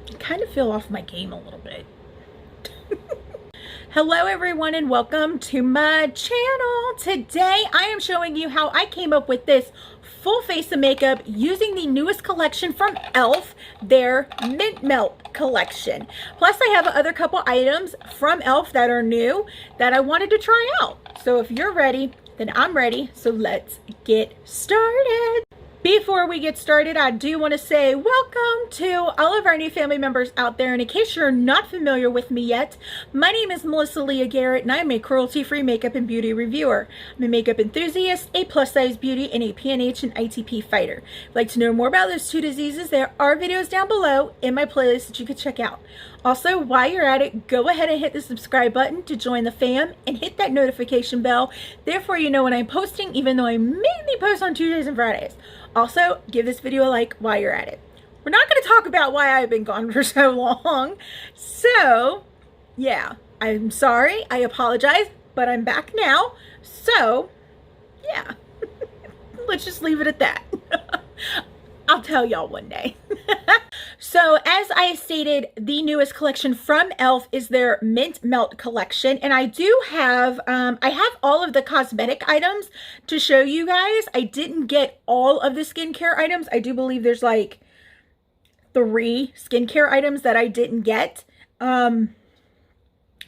I kind of feel off my game a little bit. Hello everyone and welcome to my channel. Today I am showing you how I came up with this full face of makeup using the newest collection from e.l.f., their Mint Melt Collection. Plus I have other couple items from e.l.f. that are new that I wanted to try out. So if you're ready, then I'm ready. So let's get started. Before we get started, I do want to say welcome to all of our new family members out there. And in case you're not familiar with me yet, my name is Leah Garrett, and I'm a cruelty-free makeup and beauty reviewer. I'm a makeup enthusiast, a plus-size beauty, and a PNH and ITP fighter. If you'd like to know more about those two diseases, there are videos down below in my playlist that you can check out. Also, while you're at it, go ahead and hit the subscribe button to join the fam and hit that notification bell. Therefore, you know when I'm posting, even though I mainly post on Tuesdays and Fridays. Also, give this video a like while you're at it. We're not going to talk about why I've been gone for so long. So, yeah, I'm sorry. I apologize, but I'm back now. So, yeah, let's just leave it at that. I'll tell y'all one day. So as I stated, the newest collection from e.l.f. is their Mint Melt Collection. And I do have, I have all of the cosmetic items to show you guys. I didn't get all of the skincare items. I do believe there's like 3 skincare items that I didn't get. But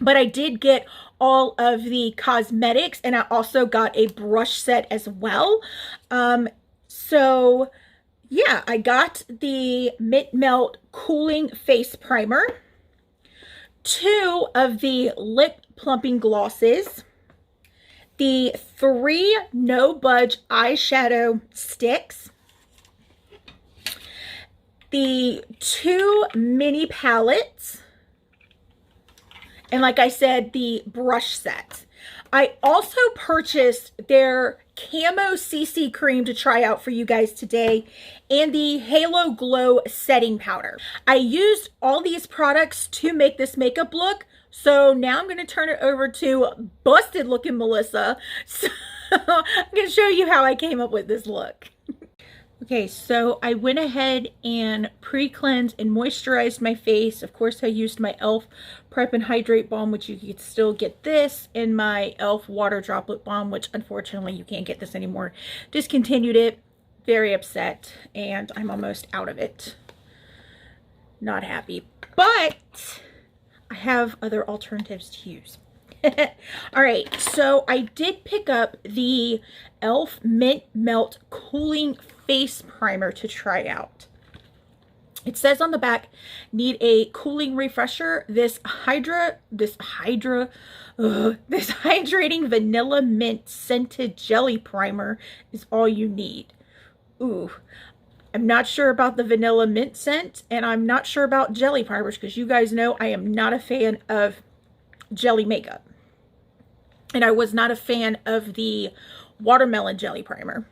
I did get all of the cosmetics, and I also got a brush set as well. So yeah, I got the Mint Melt Cooling Face Primer, 2 of the Lip Plumping Glosses, the 3 No Budge Eyeshadow Sticks, the 2 mini palettes, and like I said, the brush set. I also purchased their Camo Cc Cream to try out for you guys today, and the Halo Glow Setting Powder. I used all these products to make this makeup look, so now I'm going to turn it over to busted looking Melissa. So I'm going to show you how I came up with this look. Okay, so I went ahead and pre-cleansed and moisturized my face. Of course, I used my e.l.f. Prep and Hydrate Balm, which you can still get this, and my e.l.f. Water Droplet Balm, which unfortunately you can't get this anymore. Discontinued it. Very upset, and I'm almost out of it. Not happy, but I have other alternatives to use. All right, so I did pick up the e.l.f. Mint Melt Cooling Face Primer to try out. It says on the back, need a cooling refresher. This hydrating vanilla mint scented jelly primer is all you need. Ooh, I'm not sure about the vanilla mint scent, and I'm not sure about jelly primers, because you guys know I am not a fan of jelly makeup. And I was not a fan of the watermelon jelly primer.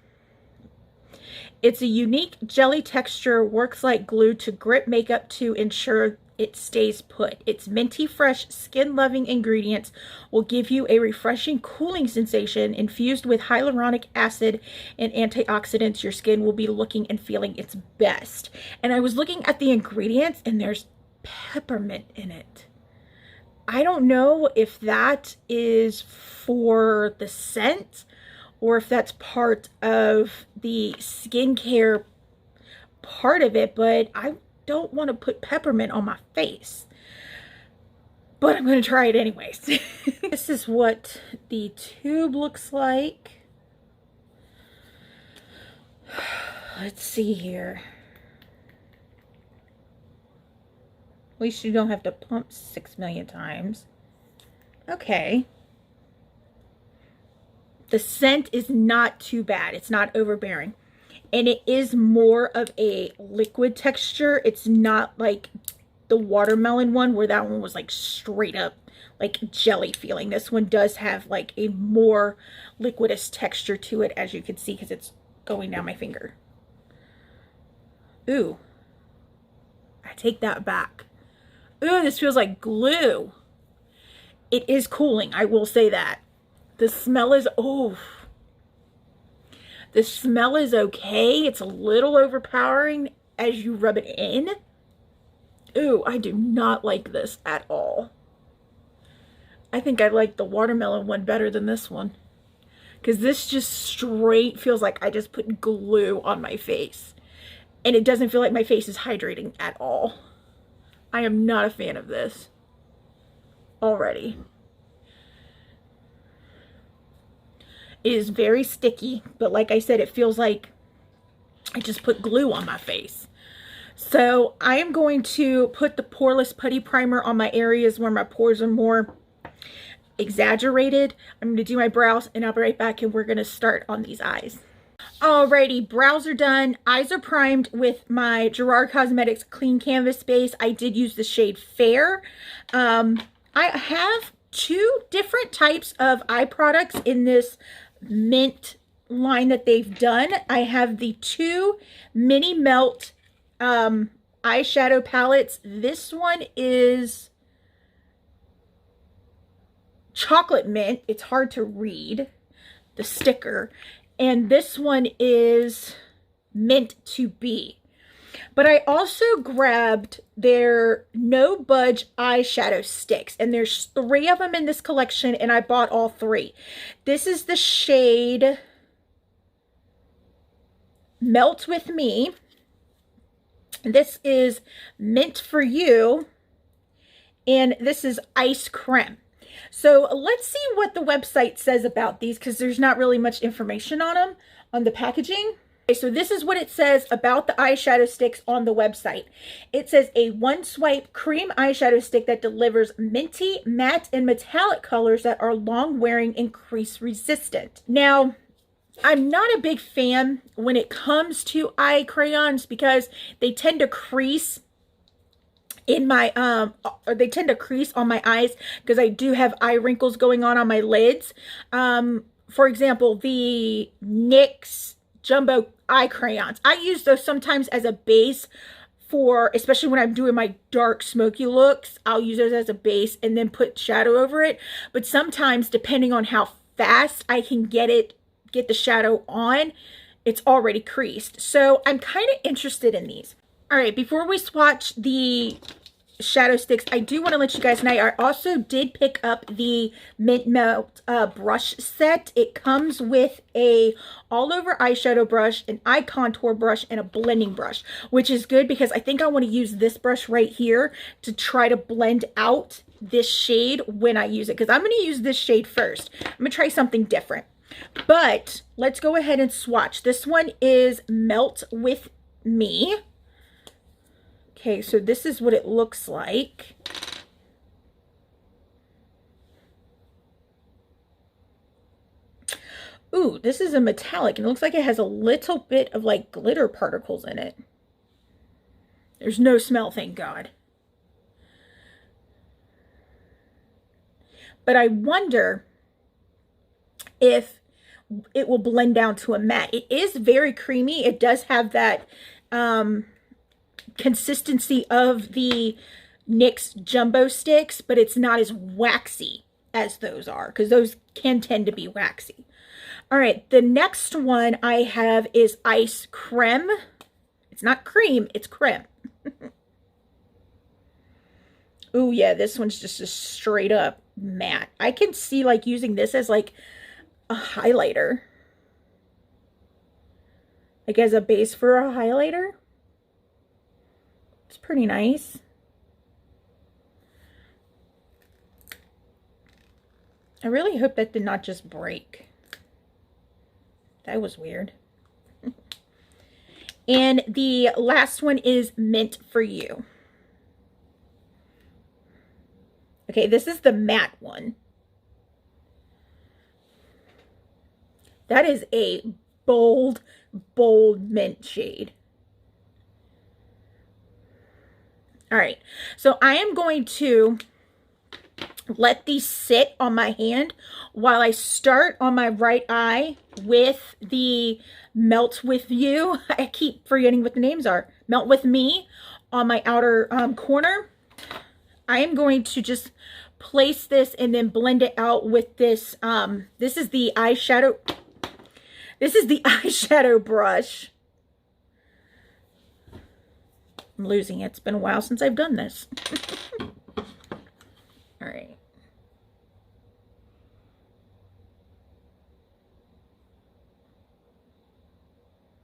It's a unique jelly texture, works like glue to grip makeup to ensure it stays put. Its minty fresh, skin-loving ingredients will give you a refreshing cooling sensation infused with hyaluronic acid and antioxidants. Your skin will be looking and feeling its best. And I was looking at the ingredients, and there's peppermint in it. I don't know if that is for the scent or if that's part of the skincare part of it, but I don't want to put peppermint on my face. But I'm going to try it anyways. This is what the tube looks like. Let's see here. At least you don't have to pump 6 million times. Okay. The scent is not too bad. It's not overbearing. And it is more of a liquid texture. It's not like the watermelon one, where that one was like straight up like jelly feeling. This one does have like a more liquidous texture to it, as you can see, because it's going down my finger. Ooh. I take that back. Ooh, this feels like glue. It is cooling, I will say that. The smell is, oh. The smell is okay. It's a little overpowering as you rub it in. Ooh, I do not like this at all. I think I like the watermelon one better than this one. Because this just straight feels like I just put glue on my face. And it doesn't feel like my face is hydrating at all. I am not a fan of this already. It is very sticky, but like I said, it feels like I just put glue on my face. So I am going to put the Poreless Putty Primer on my areas where my pores are more exaggerated. I'm going to do my brows and I'll be right back and we're going to start on these eyes. Alrighty, brows are done. Eyes are primed with my Gerard Cosmetics Clean Canvas base. I did use the shade Fair. I have two different types of eye products in this mint line that they've done. I have the two Mini Melt eyeshadow palettes. This one is chocolate mint. It's hard to read the sticker. And this one is Mint to Be. But I also grabbed their No Budge eyeshadow sticks. And there's 3 of them in this collection. And I bought all 3. This is the shade Melt With Me. This is Mint For You. And this is Ice Creme. So let's see what the website says about these, because there's not really much information on them on the packaging. Okay, so this is what it says about the eyeshadow sticks on the website. It says a one-swipe cream eyeshadow stick that delivers minty, matte, and metallic colors that are long-wearing and crease resistant. Now, I'm not a big fan when it comes to eye crayons because they tend to crease in my or they tend to crease on my eyes because I do have eye wrinkles going on my lids. For example, the NYX jumbo eye crayons, I use those sometimes as a base for, especially when I'm doing my dark smoky looks, I'll use those as a base and then put shadow over it. But sometimes, depending on how fast I can get the shadow on, it's already creased. So I'm kind of interested in these. All right, before we swatch the shadow sticks, I do want to let you guys know I also did pick up the MintMelt brush set. It comes with a all-over eyeshadow brush, an eye contour brush, and a blending brush, which is good because I think I want to use this brush right here to try to blend out this shade when I use it, because I'm going to use this shade first. I'm going to try something different. But let's go ahead and swatch. This one is Melt With Me. Okay, so this is what it looks like. Ooh, this is a metallic, and it looks like it has a little bit of like glitter particles in it. There's no smell, thank God. But I wonder if it will blend down to a matte. It is very creamy. It does have that consistency of the NYX jumbo sticks, but it's not as waxy as those are, because those can tend to be waxy. All right, the next one I have is Ice Creme. It's not cream, it's creme. Ooh, yeah, this one's just a straight up matte. I can see like using this as like a highlighter, like as a base for a highlighter. It's pretty nice. I really hope that did not just break. That was weird. And the last one is Mint For You. Okay, this is the matte one. That is a bold, bold mint shade. All right, so I am going to let these sit on my hand while I start on my right eye with the Melt With You. I keep forgetting what the names are. Melt With Me on my outer corner. I am going to just place this and then blend it out with this. This is the eyeshadow. This is the eyeshadow brush. I'm losing it. It's been a while since I've done this. All right.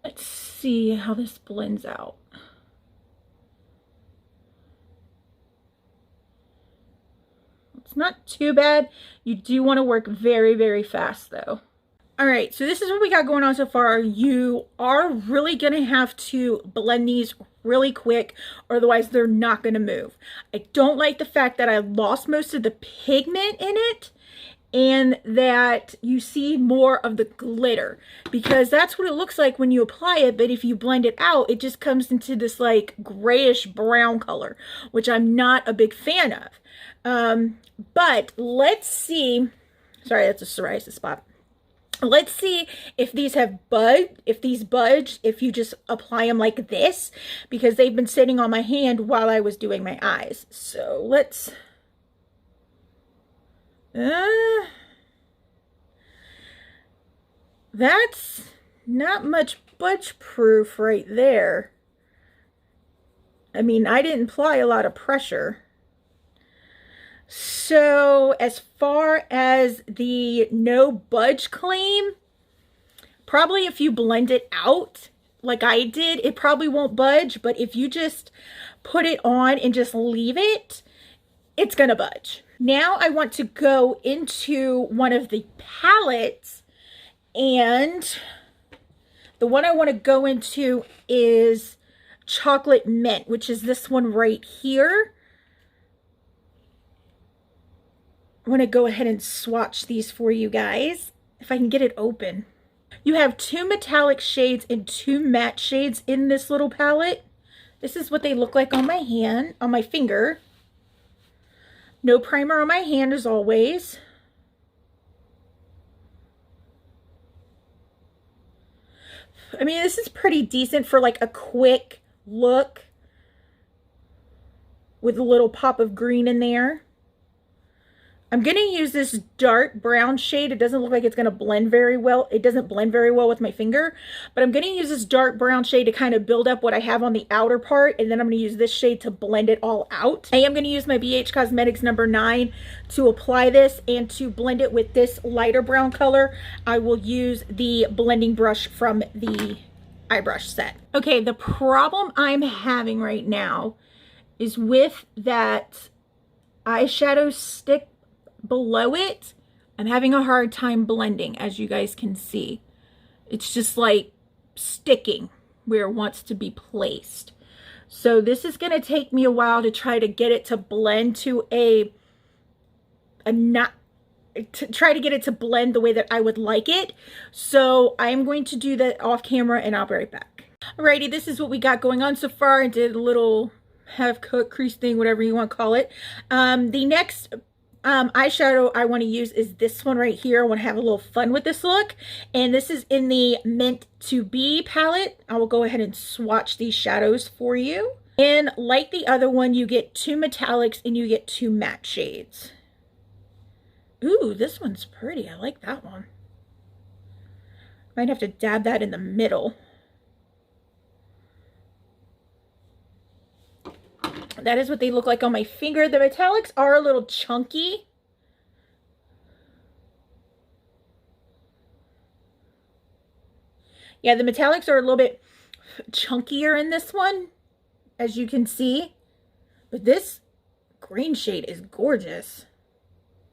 Let's see how this blends out. It's not too bad. You do want to work very, very fast though. All right, so this is what we got going on so far. You are really going to have to blend these really quick, or otherwise they're not going to move. I don't like the fact that I lost most of the pigment in it and that you see more of the glitter, because that's what it looks like when you apply it. But if you blend it out, it just comes into this like grayish brown color, which I'm not a big fan of. But let's see. Sorry, that's a psoriasis spot. Let's see if these have budge, if you just apply them like this, because they've been sitting on my hand while I was doing my eyes. So let's, that's not much budge proof right there. I mean, I didn't apply a lot of pressure. So as far as the no budge claim, probably if you blend it out like I did, it probably won't budge. But if you just put it on and just leave it, it's gonna budge. Now I want to go into one of the palettes, and the one I want to go into is Chocolate Mint, which is this one right here. I want to go ahead and swatch these for you guys, if I can get it open. You have 2 metallic shades and 2 matte shades in this little palette. This is what they look like on my hand, on my finger. No primer on my hand as always. I mean, this is pretty decent for like a quick look with a little pop of green in there. I'm going to use this dark brown shade. It doesn't look like it's going to blend very well. It doesn't blend very well with my finger, but I'm going to use this dark brown shade to kind of build up what I have on the outer part, and then I'm going to use this shade to blend it all out. I am going to use my BH Cosmetics number 9 to apply this, and to blend it with this lighter brown color, I will use the blending brush from the eyebrush set. Okay, the problem I'm having right now is with that eyeshadow stick below it. I'm having a hard time blending, as you guys can see. It's just like sticking where it wants to be placed. So this is going to take me a while to try to get it to blend to try to get it to blend the way that I would like it. So I'm going to do that off camera, and I'll be right back. Alrighty, this is what we got going on so far. I did a little half-cut crease thing, whatever you want to call it. The next eyeshadow I want to use is this one right here. I want to have a little fun with this look, and this is in the Meant to Be palette. I will go ahead and swatch these shadows for you. And like the other one, you get 2 metallics and you get 2 matte shades. Ooh, this one's pretty. I like that one. Might have to dab that in the middle. That is what they look like on my finger. The metallics are a little chunky. Yeah, the metallics are a little bit chunkier in this one, as you can see. But this green shade is gorgeous.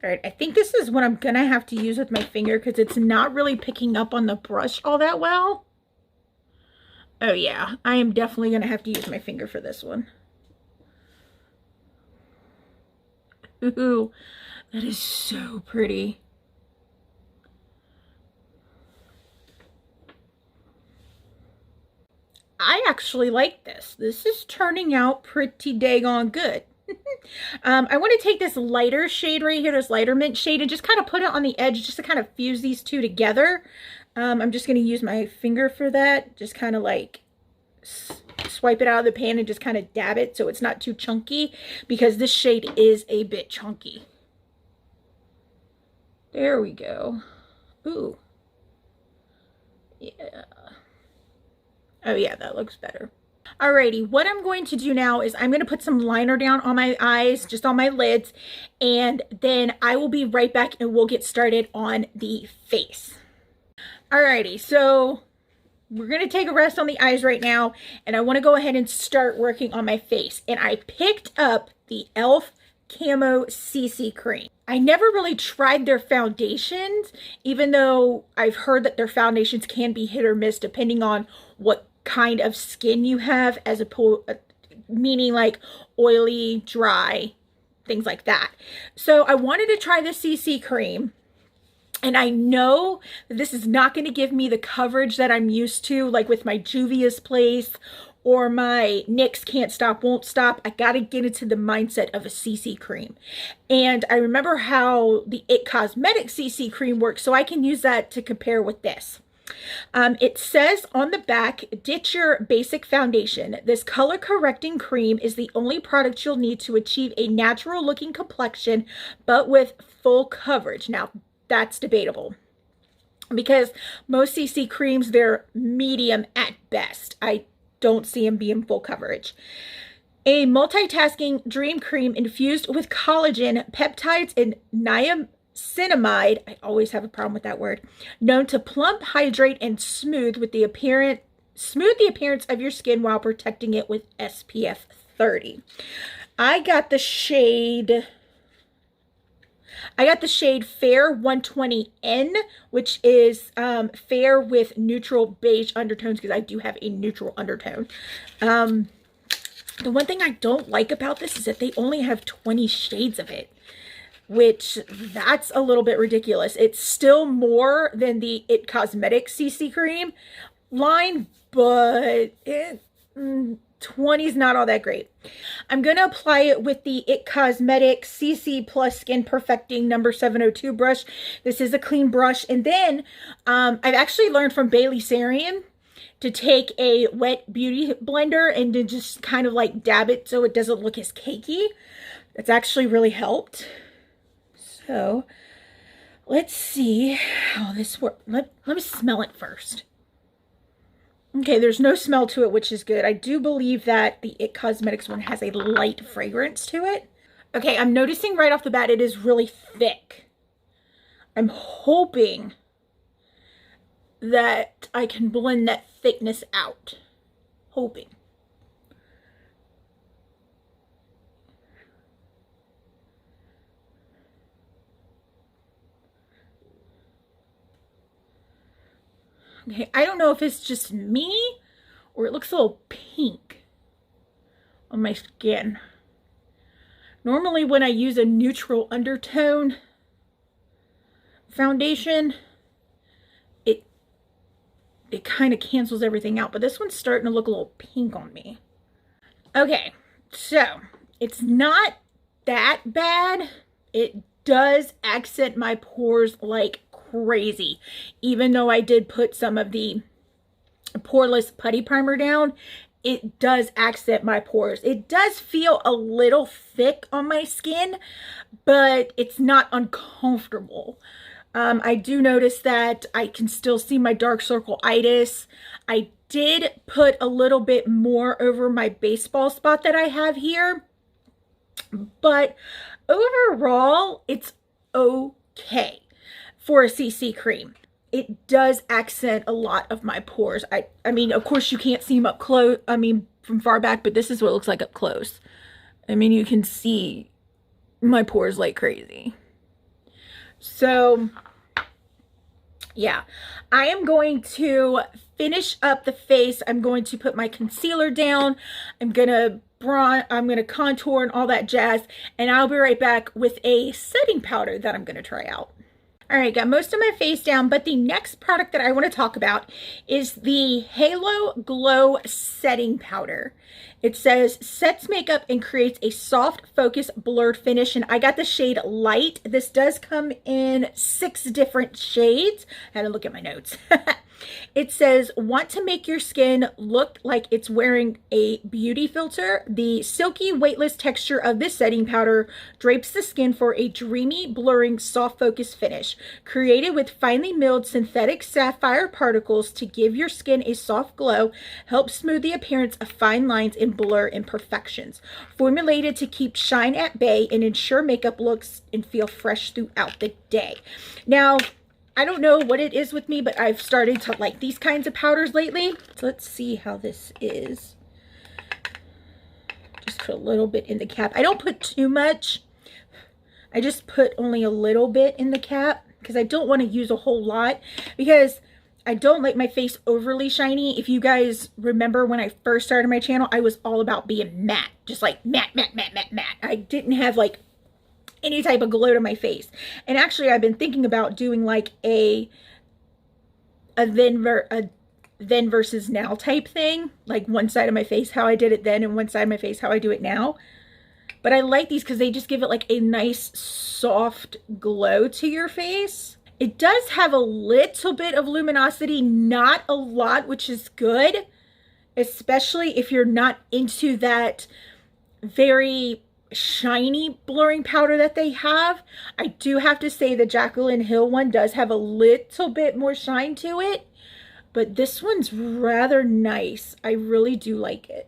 All right, I think this is what I'm going to have to use with my finger, because it's not really picking up on the brush all that well. Oh yeah, I am definitely going to have to use my finger for this one. Ooh, that is so pretty. I actually like this. This is turning out pretty daggone good. I want to take this lighter shade right here, this lighter mint shade, and just kind of put it on the edge just to kind of fuse these two together. I'm just going to use my finger for that. Just kind of like swipe it out of the pan and just kind of dab it so it's not too chunky, because this shade is a bit chunky. There we go. Ooh. Yeah. Oh yeah, that looks better. Alrighty, what I'm going to do now is I'm going to put some liner down on my eyes, just on my lids, and then I will be right back and we'll get started on the face. Alrighty, so we're going to take a rest on the eyes right now, and I want to go ahead and start working on my face. And I picked up the e.l.f. Camo Cc Cream. I never really tried their foundations, even though I've heard that their foundations can be hit or miss depending on what kind of skin you have, as meaning like oily, dry, things like that. So I wanted to try the CC cream, and I know that this is not going to give me the coverage that I'm used to, like with my Juvia's Place or my NYX Can't Stop Won't Stop. I got to get into the mindset of a CC cream. And I remember how the It Cosmetic CC cream works, so I can use that to compare with this. It says on the back, ditch your basic foundation. This color correcting cream is the only product you'll need to achieve a natural looking complexion, but with full coverage. Now, that's debatable, because most CC creams, they're medium at best. I don't see them being full coverage. A multitasking dream cream infused with collagen, peptides, and niacinamide, I always have a problem with that word, known to plump, hydrate, and smooth the appearance of your skin while protecting it with SPF 30. I got the shade Fair 120N, which is fair with neutral beige undertones, because I do have a neutral undertone. The one thing I don't like about this is that they only have 20 shades of it, which that's a little bit ridiculous. It's still more than the It Cosmetic CC Cream line, but 20 is not all that great. I'm going to apply it with the It Cosmetic CC Plus Skin Perfecting number 702 brush. This is a clean brush. And then I've actually learned from Bailey Sarian to take a wet beauty blender and to just kind of like dab it so it doesn't look as cakey. That's actually really helped. So let's see how this works. Let me smell it first. Okay, there's no smell to it, which is good. I do believe that the It Cosmetics one has a light fragrance to it. Okay, I'm noticing right off the bat it is really thick. I'm hoping that I can blend that thickness out. Hoping. Okay, I don't know if it's just me or it looks a little pink on my skin. Normally when I use a neutral undertone foundation, it kind of cancels everything out, but this one's starting to look a little pink on me. Okay, so it's not that bad. It does accent my pores like crazy, even though I did put some of the Poreless Putty primer down. It does accent my pores. It does feel a little thick on my skin, but it's not uncomfortable. I do notice that I can still see my dark circle itis. I did put a little bit more over my baseball spot that I have here, but overall it's okay for a CC cream. It does accent a lot of my pores. I mean, of course you can't see them up close, from far back, but this is what it looks like up close. I mean, you can see my pores like crazy. So yeah, I am going to finish up the face. I'm going to put my concealer down. I'm gonna contour and all that jazz, and I'll be right back with a setting powder that I'm gonna try out. All right, got most of my face down, but the next product that I want to talk about is the Halo Glow Setting Powder. It says, sets makeup and creates a soft, focused, blurred finish, and I got the shade Light. This does come in 6 different shades. I had to look at my notes. It says, want to make your skin look like it's wearing a beauty filter? The silky, weightless texture of this setting powder drapes the skin for a dreamy, blurring, soft focus finish. Created with finely milled synthetic sapphire particles to give your skin a soft glow, helps smooth the appearance of fine lines and blur imperfections. Formulated to keep shine at bay and ensure makeup looks and feel fresh throughout the day. Now, I don't know what it is with me, but I've started to like these kinds of powders lately. So let's see how this is. Just put a little bit in the cap. I don't put too much. I just put only a little bit in the cap because I don't want to use a whole lot, because I don't like my face overly shiny. If you guys remember when I first started my channel, I was all about being matte. Just like matte, matte, matte, matte, matte. I didn't have like any type of glow to my face. And actually I've been thinking about doing like a then versus now type thing, like one side of my face how I did it then and one side of my face how I do it now. But I like these because they just give it like a nice soft glow to your face. It does have a little bit of luminosity, not a lot, which is good, especially if you're not into that very shiny blurring powder that they have. I do have to say the Jaclyn Hill one does have a little bit more shine to it, but this one's rather nice. I really do like it.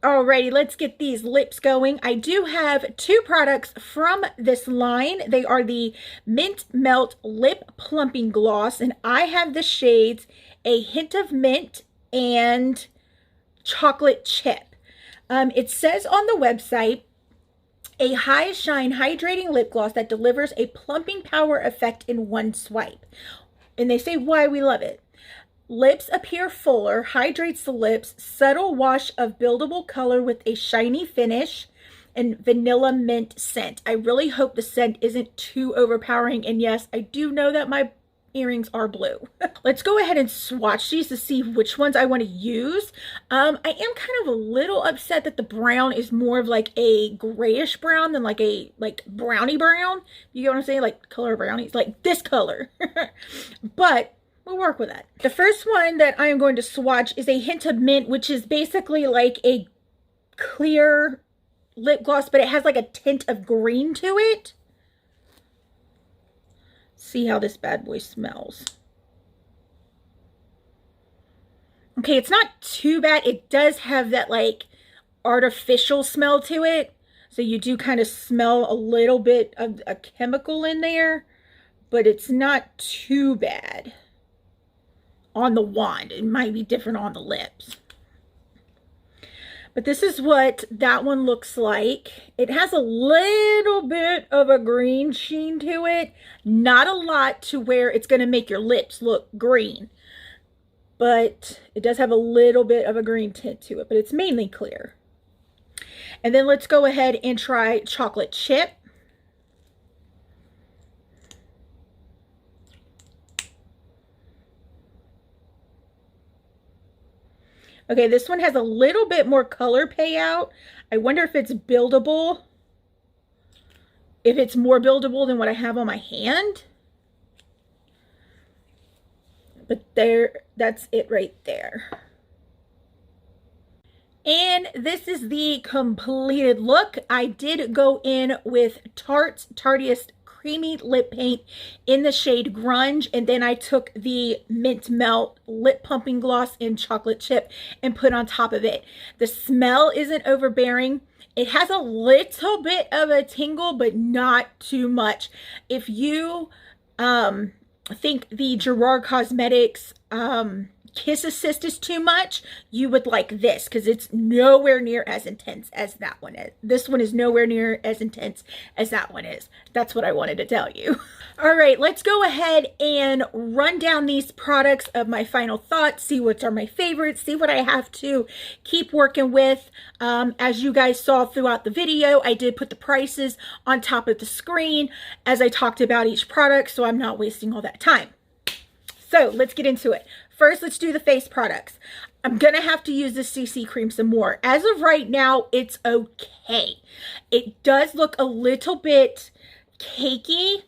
Alrighty, let's get these lips going. I do have two products from this line. They are the MintMelt Lip Plumping Gloss, and I have the shades A Hint of Mint and Chocolate Chip. It says on the website, a high shine hydrating lip gloss that delivers a plumping power effect in one swipe. And they say why we love it. Lips appear fuller, hydrates the lips, subtle wash of buildable color with a shiny finish, and vanilla mint scent. I really hope the scent isn't too overpowering. And yes, I do know that my earrings are blue. Let's go ahead and swatch these to see which ones I want to use. I am kind of a little upset that the brown is more of like a grayish brown than like a brownie brown. You get what I'm saying? Like color brownies, like this color. But we'll work with that. The first one that I am going to swatch is A Hint of Mint, which is basically like a clear lip gloss, but it has like a tint of green to it. See how this bad boy smells. Okay, it's not too bad. It does have that like artificial smell to it. So you do kind of smell a little bit of a chemical in there, but it's not too bad on the wand. It might be different on the lips. But this is what that one looks like. It has a little bit of a green sheen to it. Not a lot to where it's going to make your lips look green. But it does have a little bit of a green tint to it. But it's mainly clear. And then let's go ahead and try Chocolate Chip. Okay, this one has a little bit more color payout. I wonder if it's buildable. If it's more buildable than what I have on my hand. But there, that's it right there. And this is the completed look. I did go in with Tarte's Creamy Lip Paint in the shade Grunge, and then I took the MintMelt Lip Pumping Gloss in Chocolate Chip and put on top of it. The smell isn't overbearing. It has a little bit of a tingle, but not too much. If you think the Gerard Cosmetics Kiss Assist is too much, you would like this, because it's nowhere near as intense as that one is. This one is nowhere near as intense as that one is. That's what I wanted to tell you. All right, let's go ahead and run down these products of my final thoughts, see what are my favorites, see what I have to keep working with. As you guys saw throughout the video, I did put the prices on top of the screen as I talked about each product, so I'm not wasting all that time. So let's get into it. First, let's do the face products. I'm going to have to use this CC cream some more. As of right now, it's okay. It does look a little bit cakey.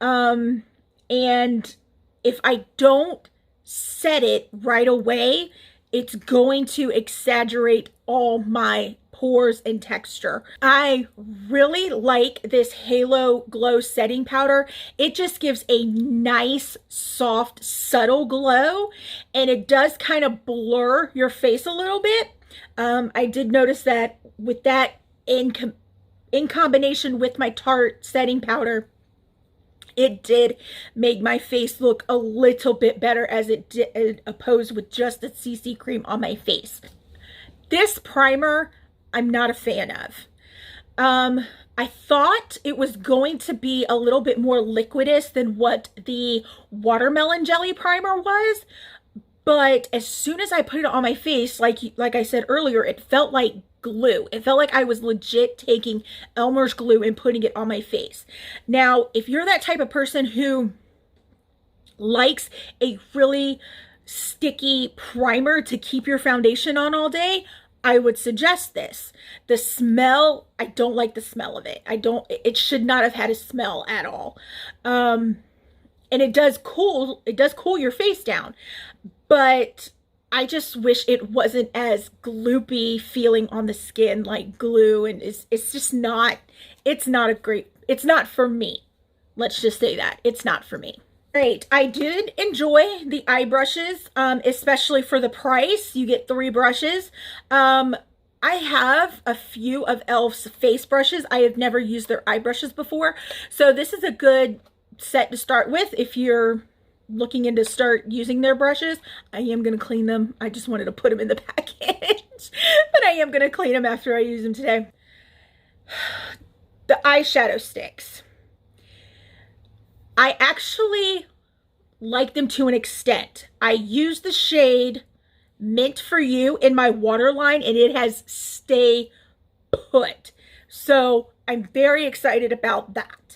And if I don't set it right away, it's going to exaggerate all my pores and texture. I really like this Halo Glow setting powder. It just gives a nice, soft, subtle glow, and it does kind of blur your face a little bit. I did notice that with that in combination with my Tarte setting powder, it did make my face look a little bit better as it did opposed with just the CC cream on my face. This primer, I'm not a fan of. I thought it was going to be a little bit more liquidous than what the watermelon jelly primer was, but as soon as I put it on my face, like I said earlier, it felt like glue. It felt like I was legit taking Elmer's glue and putting it on my face. Now, if you're that type of person who likes a really sticky primer to keep your foundation on all day, I would suggest this. The smell, I don't like the smell of it. It should not have had a smell at all. And it does cool your face down, but I just wish it wasn't as gloopy feeling on the skin like glue, and it's just not, it's not for me. Let's just say that. It's not for me. Great. I did enjoy the eye brushes, especially for the price. You get 3 brushes. I have a few of e.l.f.'s face brushes. I have never used their eye brushes before, so this is a good set to start with if you're looking into start using their brushes. I am going to clean them. I just wanted to put them in the package, but I am going to clean them after I use them today. The eyeshadow sticks. I actually like them to an extent. I use the shade Mint for You in my waterline, and it has stay put. So I'm very excited about that.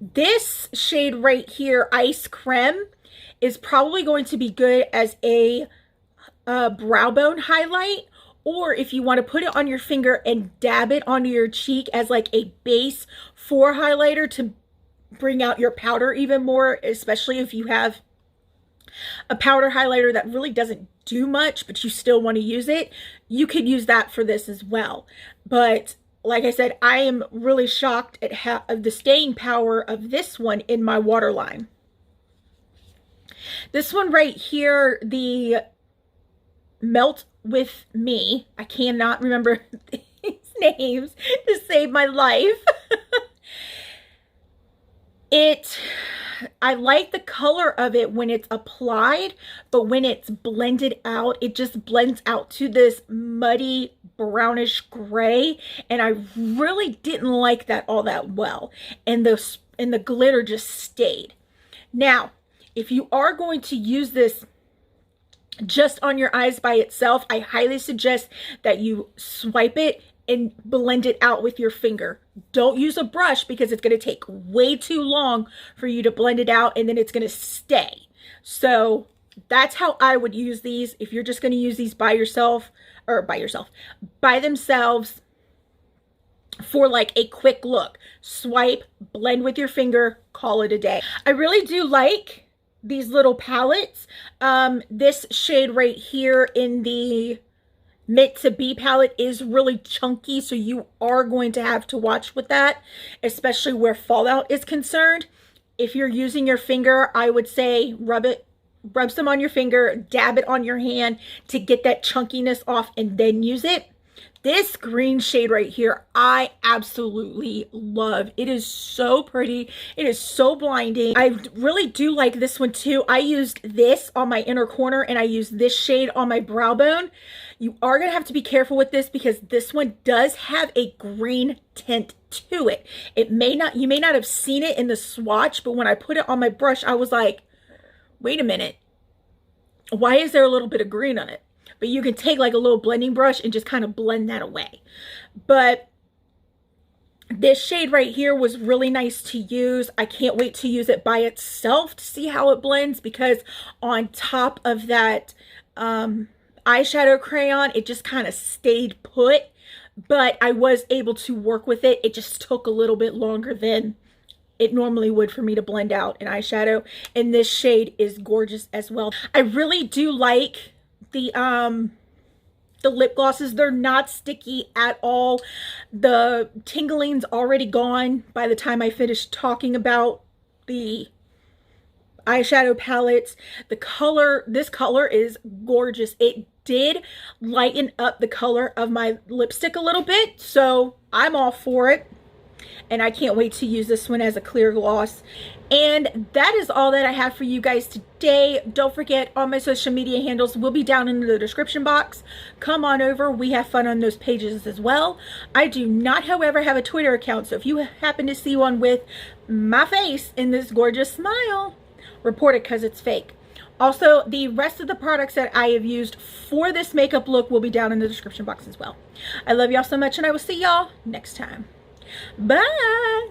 This shade right here, Ice Creme, is probably going to be good as a brow bone highlight, or if you want to put it on your finger and dab it onto your cheek as like a base for highlighter to bring out your powder even more, especially if you have a powder highlighter that really doesn't do much, but you still want to use it, you could use that for this as well. But like I said, I am really shocked at the staying power of this one in my waterline. This one right here, the Melt With Me, I cannot remember these names to save my life. I like the color of it when it's applied, but when it's blended out, it just blends out to this muddy brownish gray, and I really didn't like that all that well, and the glitter just stayed. Now, if you are going to use this just on your eyes by itself, I highly suggest that you swipe it and blend it out with your finger. Don't use a brush because it's going to take way too long for you to blend it out, and then it's going to stay. So that's how I would use these. If you're just going to use these by themselves for like a quick look, swipe, blend with your finger, call it a day. I really do like these little palettes. This shade right here in the Mint to Be palette is really chunky, so you are going to have to watch with that, especially where fallout is concerned. If you're using your finger, I would say rub some on your finger, dab it on your hand to get that chunkiness off, and then use it. This green shade right here, I absolutely love. It is so pretty. It is so blinding. I really do like this one too. I used this on my inner corner, and I used this shade on my brow bone. You are going to have to be careful with this because this one does have a green tint to it. You may not have seen it in the swatch, but when I put it on my brush, I was like, wait a minute. Why is there a little bit of green on it? But you can take like a little blending brush and just kind of blend that away. But this shade right here was really nice to use. I can't wait to use it by itself to see how it blends, because on top of that eyeshadow crayon, it just kind of stayed put. But I was able to work with it. It just took a little bit longer than it normally would for me to blend out an eyeshadow. And this shade is gorgeous as well. I really do like the lip glosses. They're not sticky at all. The tingling's already gone by the time I finish talking about the eyeshadow palettes. The color, this color is gorgeous. It did lighten up the color of my lipstick a little bit, so I'm all for it. And I can't wait to use this one as a clear gloss. And that is all that I have for you guys today. Don't forget, all my social media handles will be down in the description box. Come on over. We have fun on those pages as well. I do not, however, have a Twitter account, so if you happen to see one with my face in this gorgeous smile, report it because it's fake. Also, the rest of the products that I have used for this makeup look will be down in the description box as well. I love y'all so much, and I will see y'all next time. Bye!